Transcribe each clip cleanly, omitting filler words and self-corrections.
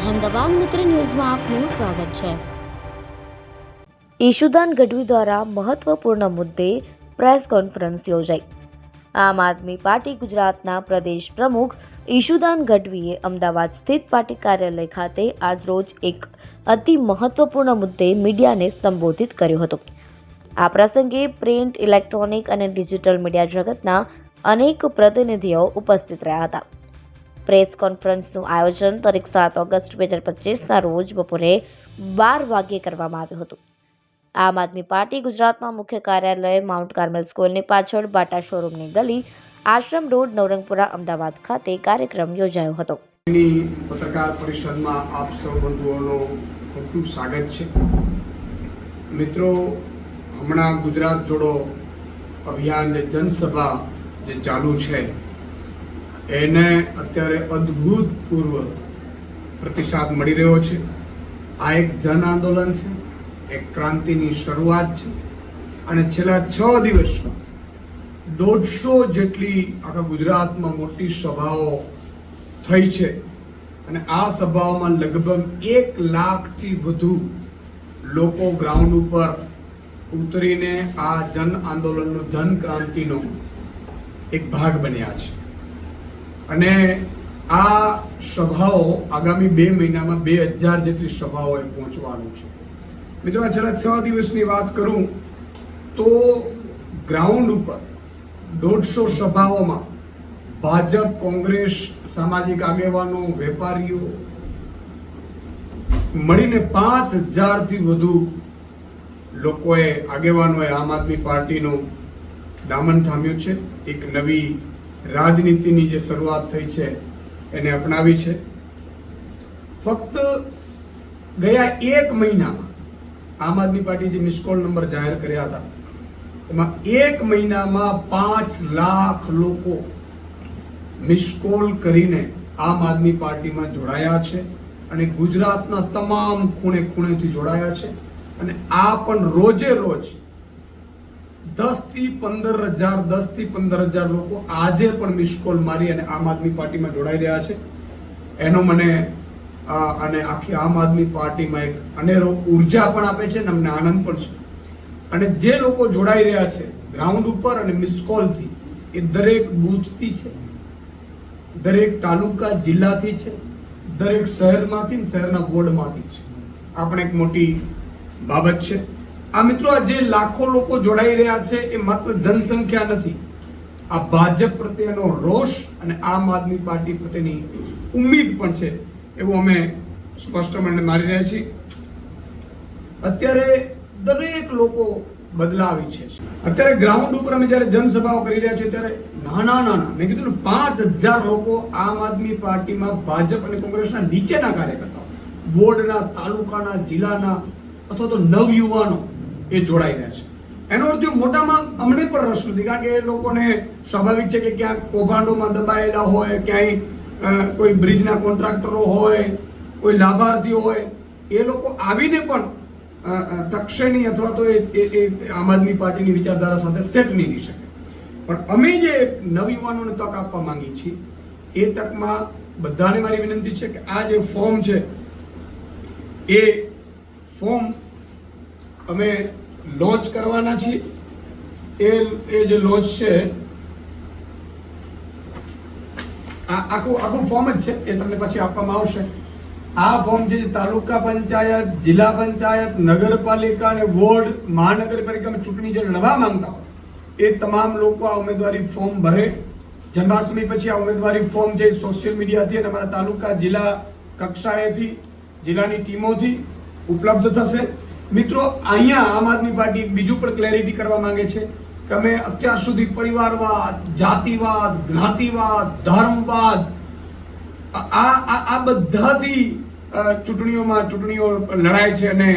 અહેમદાબાદ મિત્ર ન્યૂઝમાં આપનું સ્વાગત છે। ઈશુદાન ગઢવી દ્વારા મહત્વપૂર્ણ મુદ્દે પ્રેસ કોન્ફરન્સ યોજાઈ। આમ આદમી પાર્ટી ગુજરાતના પ્રદેશ પ્રમુખ ઈશુદાન ગઢવીએ અમદાવાદ સ્થિત પાર્ટી કાર્યાલય ખાતે આજરોજ એક અતિ મહત્વપૂર્ણ મુદ્દે મીડિયાને સંબોધિત કર્યો હતો। આ પ્રસંગે પ્રિન્ટ, ઇલેક્ટ્રોનિક અને ડિજિટલ મીડિયા જગતના અનેક પ્રતિનિધિઓ ઉપસ્થિત રહ્યા હતા। પ્રેસ કોન્ફરન્સનું આયોજન તારીખ 7 ઓગસ્ટ 2025ના રોજ બપોરે 12 વાગ્યે કરવામાં આવ્યું હતું। આમ આદમી પાર્ટી ગુજરાતના મુખ્ય કાર્યાલય માઉન્ટ કાર્મેલ સ્કૂલની પાછળ બાટા શોરૂમની ગલી, આશ્રમ રોડ, નવરંગપુરા, અમદાવાદ ખાતે કાર્યક્રમ યોજાયો હતો। પત્રકાર પરિષદમાં આપ સૌ બંધુઓનો ખૂબ સ્વાગત છે। મિત્રો, હમણાં ગુજરાત જોડો અભિયાન જે જનસભા જે ચાલુ છે એને અત્યારે અદ્ભુતપૂર્વ પ્રતિસાદ મળી રહ્યો છે। આ એક જન આંદોલન છે, એક ક્રાંતિની શરૂઆત છે અને છેલ્લા 6 દિવસમાં 150 જેટલી આખા ગુજરાતમાં મોટી સભાઓ થઈ છે અને આ સભાઓમાં લગભગ 1 લાખથી વધુ લોકો ગ્રાઉન્ડ ઉપર ઉતરીને આ જન આંદોલનનો, જન ક્રાંતિનો એક ભાગ બન્યા છે અને આ સભાઓ આગામી 2 મહિનામાં 2000 જેટલી સભાઓએ પહોંચવાનું છે। મિત્રો, આ છેલ્લા 6 દિવસની વાત કરું તો ગ્રાઉન્ડ ઉપર 150 સભાઓમાં ભાજપ, કોંગ્રેસ, સામાજિક આગેવાનો, વેપારીઓ મળીને 5000થી વધુ લોકોએ, આગેવાનોએ આમ આદમી પાર્ટીનું દામન થામ્યું છે। એક નવી રાજનીતિની જે શરૂઆત થઈ છે એને અપનાવી છે। ફક્ત ગયા 1 મહિનામાં આમ આદમી પાર્ટી જે મિસ કોલ નંબર જાહેર કર્યા હતા એમાં 1 મહિનામાં 5 લાખ લોકો મિસ કોલ કરીને આમ આદમી પાર્ટીમાં જોડાયા છે અને ગુજરાતના તમામ ખૂણે ખૂણેથી જોડાયા છે અને આ પણ રોજે રોજ 10 થી 15000 લોકો આજે પણ મિસ કોલ મારી અને આમ આદમી પાર્ટીમાં જોડાઈ રહ્યા છે। એનો મને અને આખી આમ આદમી પાર્ટીમાં એક અનેરો ઉર્જા પણ આપે છે અને અમને આનંદ પણ છે। અને જે લોકો જોડાઈ રહ્યા છે ગ્રાઉન્ડ ઉપર અને મિસ કોલથી, એ દરેક બૂથથી છે, દરેક તાલુકા, જિલ્લાથી છે, દરેક શહેરમાંથી, શહેરના વોર્ડમાંથી છે। આ પણ એક મોટી બાબત છે। આ મિત્રો, આ જે લાખો લોકો જોડાઈ રહ્યા છે એ માત્ર જનસંખ્યા નથી, આ ભાજપ પ્રત્યેનો રોષ અને આમ આદમી પાર્ટી પ્રત્યેની ઉમ્મીદ પણ છે એવું અમે સ્પષ્ટ મને મારી રહ્યા છીએ। અત્યારે દરેક લોકો બદલાવ ઈચ્છે છે। અત્યારે ગ્રાઉન્ડ ઉપર અમે જ્યારે જનસભાઓ કરી રહ્યા છીએ ત્યારે નાના મેં કીધું ને 5000 લોકો આમ આદમી પાર્ટીમાં ભાજપ અને કોંગ્રેસના નીચેના કાર્યકર્તાઓ, બોર્ડના, તાલુકાના, જિલ્લાના અથવા તો નવયુવાનો એ જોડાઈ રહ્યા છે। એનો અર્થ જો મોટામાં અમને પણ રસ નથી, કારણ કે એ લોકોને સ્વાભાવિક છે કે ક્યાંક કૌભાંડોમાં દબાયેલા હોય, ક્યાંય કોઈ બ્રિજના કોન્ટ્રાક્ટરો હોય, કોઈ લાભાર્થીઓ હોય, એ લોકો આવીને પણ તકશે નહીં અથવા તો એ આમ આદમી પાર્ટીની વિચારધારા સાથે સેટ નહીં થઈ શકે। પણ અમે જે નવયુવાનોને તક આપવા માંગીએ છીએ એ તકમાં બધાને મારી વિનંતી છે કે આ જે ફોર્મ છે એ ફોર્મ અમે લોન્ચ કરવાના છીએ। એ જે લોન્ચ છે આખું ફોર્મ જ છે, એ તમને પછી આપવામાં આવશે। આ ફોર્મ છે તાલુકા પંચાયત, જિલ્લા પંચાયત, નગરપાલિકા અને વોર્ડ, મહાનગરપાલિકામાં ચૂંટણી જે લડવા માંગતા હોય એ તમામ લોકો આ ઉમેદવારી ફોર્મ ભરે। જન્માષ્ટમી પછી આ ઉમેદવારી ફોર્મ છે સોશિયલ મીડિયાથી અને અમારા તાલુકા, જિલ્લા કક્ષાએથી, જિલ્લાની ટીમોથી ઉપલબ્ધ થશે। મિત્રો, અહીંયા આમ આદમી પાર્ટી બીજું પણ ક્લેરિટી કરવા માંગે છે કે અમે અત્યાર સુધી પરિવારવાદ, જાતિવાદ, જ્ઞાતિવાદ, ધર્મવાદ આ બધાથી ચૂંટણીઓ લડાય છે અને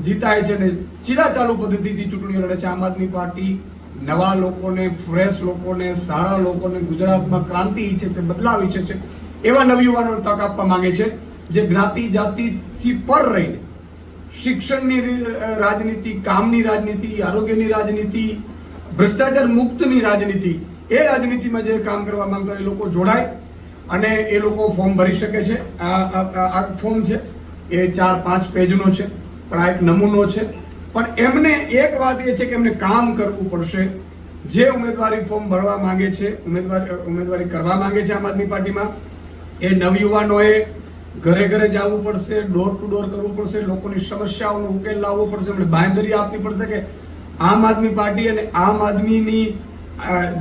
જીતાય છે અને સીધા ચાલુ પદ્ધતિથી ચૂંટણીઓ લડે છે। આમ આદમી પાર્ટી નવા લોકોને, ફ્રેશ લોકોને, સારા લોકોને, ગુજરાતમાં ક્રાંતિ ઈચ્છે છે, બદલાવ ઈચ્છે છે, એવા નવયુવાનોને તક આપવા માંગે છે જે જ્ઞાતિ જાતિથી પર રહીને શિક્ષણની રાજનીતિ, કામની રાજનીતિ, આરોગ્યની રાજનીતિ, ભ્રષ્ટાચાર મુક્તની રાજનીતિ, એ રાજનીતિમાં જે કામ કરવા માંગતા એ લોકો જોડાય અને એ લોકો ફોર્મ ભરી શકે છે. આ ફોર્મ છે એ 4-5 પેજનો છે, પણ આ એક નમૂનો છે. પણ એમને એક વાત એ છે કે એમને કામ કરવું પડશે. જે ઉમેદવારી ફોર્મ ભરવા માંગે છે, ઉમેદવારી કરવા માંગે છે આમ આદમી પાર્ટીમાં, એ નવયુવાનોએ ઘરે ઘરે જવું પડશે, ડોર ટુ ડોર કરવું પડશે, લોકોની સમસ્યાઓનો ઉકેલ લાવવો પડશે, એમને બાંયધરી આપવી પડશે કે આમ આદમી પાર્ટી અને આમ આદમીની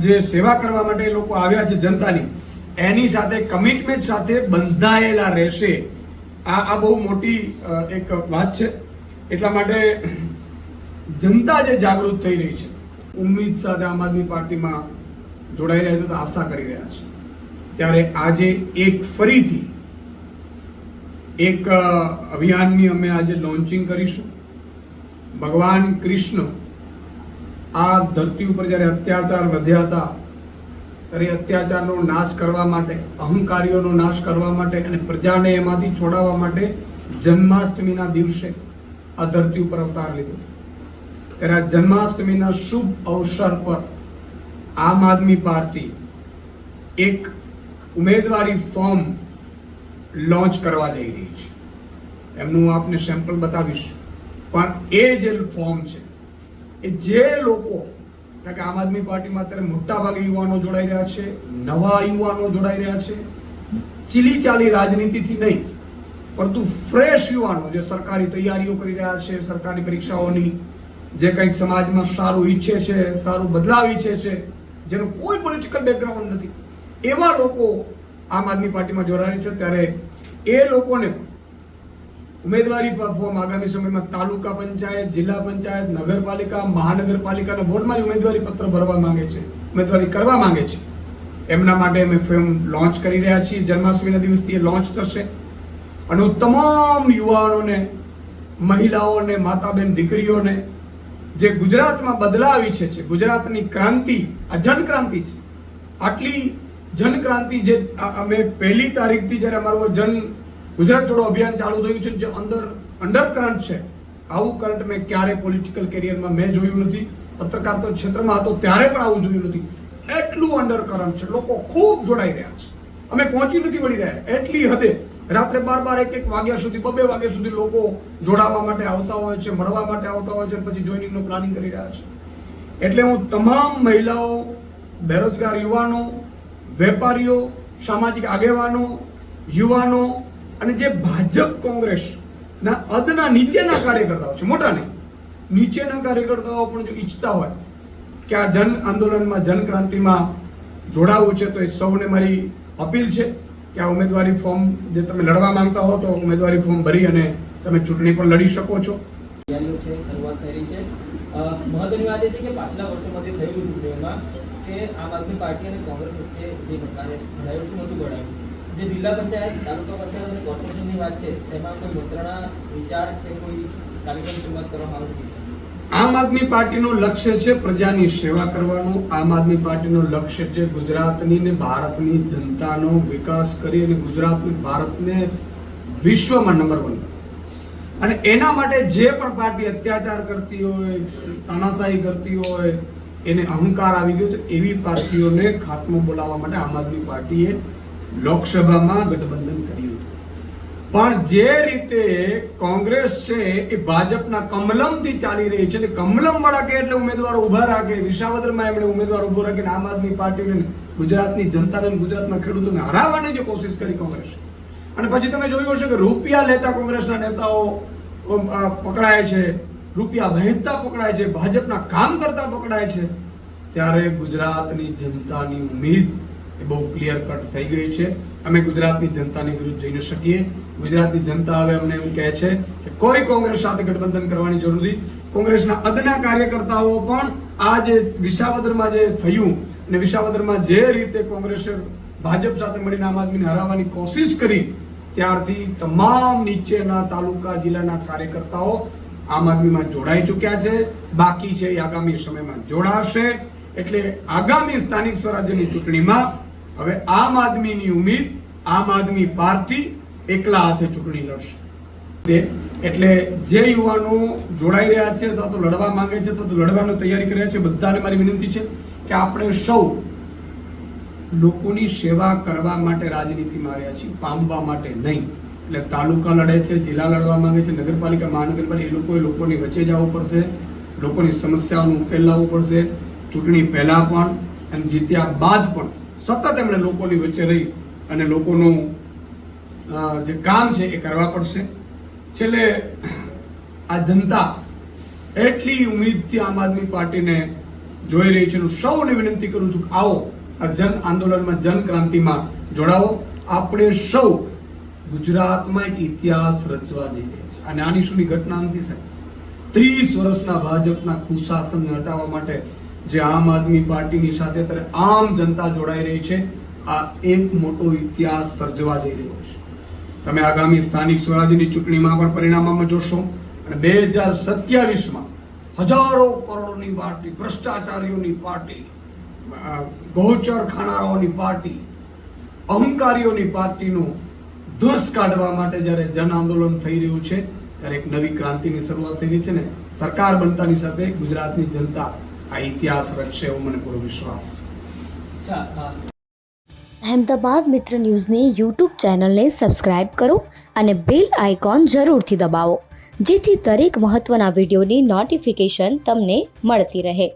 જે સેવા કરવા માટે લોકો આવ્યા છે જનતાની, એની સાથે કમિટમેન્ટ સાથે બંધાયેલા રહેશે. આ બહુ મોટી એક વાત છે. એટલા માટે જનતા જે જાગૃત થઈ રહી છે, ઉમ્મીદ સાથે આમ આદમી પાર્ટીમાં જોડાઈ રહ્યા છે, તો આશા કરી રહ્યા છે. ત્યારે આજે ફરીથી એક અભિયાનની અમે આજે લોન્ચિંગ કરીશું. ભગવાન કૃષ્ણ આ ધરતી ઉપર જ્યારે અત્યાચાર વધ્યા હતા, ત્યારે અત્યાચારનો નાશ કરવા માટે, અહંકારીઓનો નાશ કરવા માટે અને પ્રજાને એમાંથી છોડાવવા માટે જન્માષ્ટમીના દિવસે આ ધરતી ઉપર અવતાર લીધો. ત્યારે આ જન્માષ્ટમીના શુભ અવસર પર આમ આદમી પાર્ટી એક ઉમેદવારી ફોર્મ લોન્ચ કરવા જઈ રહી છે. એમનું આપને સેમ્પલ બતાવીશ. પણ એ જે ફોર્મ છે, એ જે લોકો, કારણ કે આમ આદમી પાર્ટીમાં અત્યારે મોટા ભાગે યુવાનો જોડાઈ રહ્યા છે, નવા યુવાનો જોડાઈ રહ્યા છે, ચીલી ચાલી રાજનીતિથી નહીં, પરંતુ ફ્રેશ યુવાનો જે સરકારી તૈયારીઓ કરી રહ્યા છે, સરકારી પરીક્ષાઓની, જે કંઈક સમાજમાં સારું ઈચ્છે છે, સારું બદલાવ ઈચ્છે છે, જેનું કોઈ પોલિટિકલ બેકગ્રાઉન્ડ નથી, એવા લોકો આમ આદમી પાર્ટીમાં જોડાય છે. ત્યારે એ લોકોને ઉમેદવારી ફોર્મ આગામી સમયમાં તાલુકા પંચાયત, જિલ્લા પંચાયત, નગરપાલિકા, મહાનગરપાલિકાના બોર્ડમાં જ ઉમેદવારી પત્ર ભરવા માંગે છે, ઉમેદવારી કરવા માંગે છે, એમના માટે અમે ફોર્મ લોન્ચ કરી રહ્યા છીએ. જન્માષ્ટમીના દિવસથી એ લોન્ચ થશે અને હું તમામ યુવાનોને, મહિલાઓને, માતાબેન દીકરીઓને જે ગુજરાતમાં બદલાવ ઈચ્છે છે, ગુજરાતની ક્રાંતિ, આ જનક્રાંતિ છે. આટલી જનક્રાંતિ જે અમે 1લી તારીખથી જ્યારે અમારું ગુજરાત જોડો અભિયાન ચાલુ થયું છે, જે અંડર કરંટ છે, આવું કરંટ મેં ક્યારે પોલિટિકલ કેરિયરમાં મેં જોયું નથી. પત્રકારતા ક્ષેત્રમાં હતો ત્યારે પણ આવું જોયું નથી. એટલું અંડર કરંટ છે, લોકો ખૂબ જોડાઈ રહ્યા છે. અમે પહોંચી નથી વળી રહ્યા એટલી હદે. રાત્રે 12-1 વાગ્યા સુધી, 2 વાગ્યા સુધી લોકો જોડાવા માટે આવતા હોય છે, મળવા માટે આવતા હોય છે, પછી જોઈનિંગનું પ્લાનિંગ કરી રહ્યા છે. એટલે હું તમામ મહિલાઓ, બેરોજગાર યુવાનો, વેપારીઓ, સામાજિક આગેવાનો, યુવાનો અને જે ભાજપ કોંગ્રેસના અદના નીચેના કાર્યકર્તાઓ છે, મોટા નહીં, નીચેના કાર્યકર્તાઓ પણ જો ઈચ્છતા હોય કે આ જન આંદોલનમાં, જનક્રાંતિમાં જોડાવું છે, તો એ સૌને મારી અપીલ છે કે આ ઉમેદવારી ફોર્મ જે તમે લડવા માંગતા હો, તો ઉમેદવારી ફોર્મ ભરી અને તમે ચૂંટણી પણ લડી શકો છો. શરૂઆત થઈ રહી છે. મહત્વની વાત એ છે કે પાછલા વર્ષોમાંથી થયેલું ચૂંટણીઓમાં કે આમ આદમી પાર્ટી અને કોંગ્રેસ વચ્ચે જે પ્રકારે લડાયું નહોતું ગણાયું. જે જિલ્લા પંચાયત, તાલુકા પંચાયત અને કોર્પોરેશનની વાત છે, તેમાં કોઈ મંત્રણા, વિચાર કે કોઈ કાર્યક્રમ શરૂઆત કરવામાં આવી? આમ આદમી પાર્ટીનું લક્ષ્ય છે પ્રજાની સેવા કરવાનું. આમ આદમી પાર્ટીનું લક્ષ્ય છે ગુજરાતની ને ભારતની જનતાનો વિકાસ કરી અને ગુજરાતને, ભારતને વિશ્વમાં નંબર 1. અને એના માટે જે પણ પાર્ટી અત્યાચાર કરતી હોય, તાનાશાહી કરતી હોય, એને અહંકાર આવી ગયો, તો એવી પાર્ટીઓને ખાત્મો બોલાવવા માટે આમ આદમી પાર્ટીએ લોકસભામાં ગઠબંધન કર્યું. પણ જે રીતે કોંગ્રેસ છે એ ભાજપના કમલમથી ચાલી રહી છે, કમલમ વાળા કે એટલે ઉમેદવારો ઉભા રાખે, વિસાવદરમાં એમણે ઉમેદવાર ઉભો રાખીને આમ આદમી પાર્ટીને, ગુજરાતની જનતાને, ગુજરાતના ખેડૂતોને હરાવવાની જે કોશિશ કરી કોંગ્રેસ, અને પછી તમે જોયું હશે કે રૂપિયા લેતા કોંગ્રેસના નેતાઓ પકડાય છે, રૂપિયા વહેંચતા પકડાય છે, ભાજપના કામ કરતા પકડાય છે. ત્યારે ગુજરાતની જનતાની ઉમ્મીદ એ બહુ ક્લિયર કટ થઈ ગઈ છે. અમે ગુજરાતની જનતાની વિરુદ્ધ જઈ ન શકીએ. ગુજરાતની જનતા હવે અમને એમ કહે છે કે કોઈ કોંગ્રેસ સાથે ગઠબંધન કરવાની જરૂર નથી. કોંગ્રેસના અદના કાર્યકર્તાઓ પણ આ જે વિસાવદરમાં જે થયું, અને વિસાવદરમાં જે રીતે કોંગ્રેસે ભાજપ સાથે મળીને આમ આદમીને હરાવવાની કોશિશ કરી, ત્યારથી તમામ નીચેના તાલુકા, જિલ્લાના કાર્યકર્તાઓ આમ આદમીમાં જોડાઈ ચૂક્યા છે. બાકી છે એ આગામી સમયમાં જોડાશે. એટલે આગામી સ્થાનિક સ્વરાજ્યની ચૂંટણીમાં હવે આમ આદમીની ઉમ્મીદ, આમ આદમી પાર્ટી એકલા હાથે ચૂંટણી લડશે. એટલે જે યુવાનો જોડાઈ રહ્યા છે અથવા તો લડવા માંગે છે, તો લડવાની તૈયારી કરી રહ્યા છે, બધાને મારી વિનંતી છે કે આપણે સૌ લોકોની સેવા કરવા માટે રાજનીતિમાં આવ્યા છીએ, પામવા માટે નહીં. એટલે તાલુકા લડે છે, જિલ્લા લડવા માંગે છે, નગરપાલિકા, મહાનગરપાલિકા, એ લોકોની વચ્ચે જવું પડશે, લોકોની સમસ્યાઓનો ઉકેલ લાવવો પડશે. ચૂંટણી પહેલા પણ અને જીત્યા બાદ પણ સતત એમણે લોકોની વચ્ચે રહી અને લોકોનું જે કામ છે એ કરવા પડશે. છેલ્લે આ જનતા એટલી ઉમ્મીદથી આમ આદમી પાર્ટીને જોઈ રહી છે. સૌને વિનંતી કરું છું કે આવો આ જન આંદોલનમાં, જન ક્રાંતિમાં જોડાવો. આપણે સૌ ગુજરાતમાં એક ઇતિહાસ રચવા જઈ રહ્યા છે. અને આની શુંની ઘટના નથી સાહેબ. 30 વર્ષના ભાજપના કુશાસનને હટાવવા માટે જે આમ આદમી પાર્ટીની સાથે અત્યારે આમ જનતા જોડાઈ રહી છે, આ એક મોટો ઇતિહાસ સર્જવા જઈ રહ્યો છે. તમે આગામી સ્થાનિક સ્વરાજ્યની ચૂંટણીમાં પણ પરિણામમાં જોશો. અને 2027માં હજારો કરોડોની પાર્ટી, ભ્રષ્ટાચારીઓની પાર્ટી, ગૌચર ખાનારાઓની પાર્ટી, અહંકારીઓની પાર્ટીનો ધ્વંસ કાઢવા માટે જ્યારે જન આંદોલન થઈ રહ્યું છે, ત્યારે એક નવી ક્રાંતિની શરૂઆત થઈ રહી છે. ને સરકાર બનતાની સાથે ગુજરાતની જનતા આ ઇતિહાસ રચશે એવો મને પૂરો વિશ્વાસ છે. અહેમદાબાદ મિત્ર ન્યૂઝની યુટ્યુબ ચેનલને સબસ્ક્રાઇબ કરો અને બેલ આઇકોન જરૂરથી દબાવો, જેથી દરેક મહત્ત્વના વિડીયોની નોટિફિકેશન તમને મળતી રહે.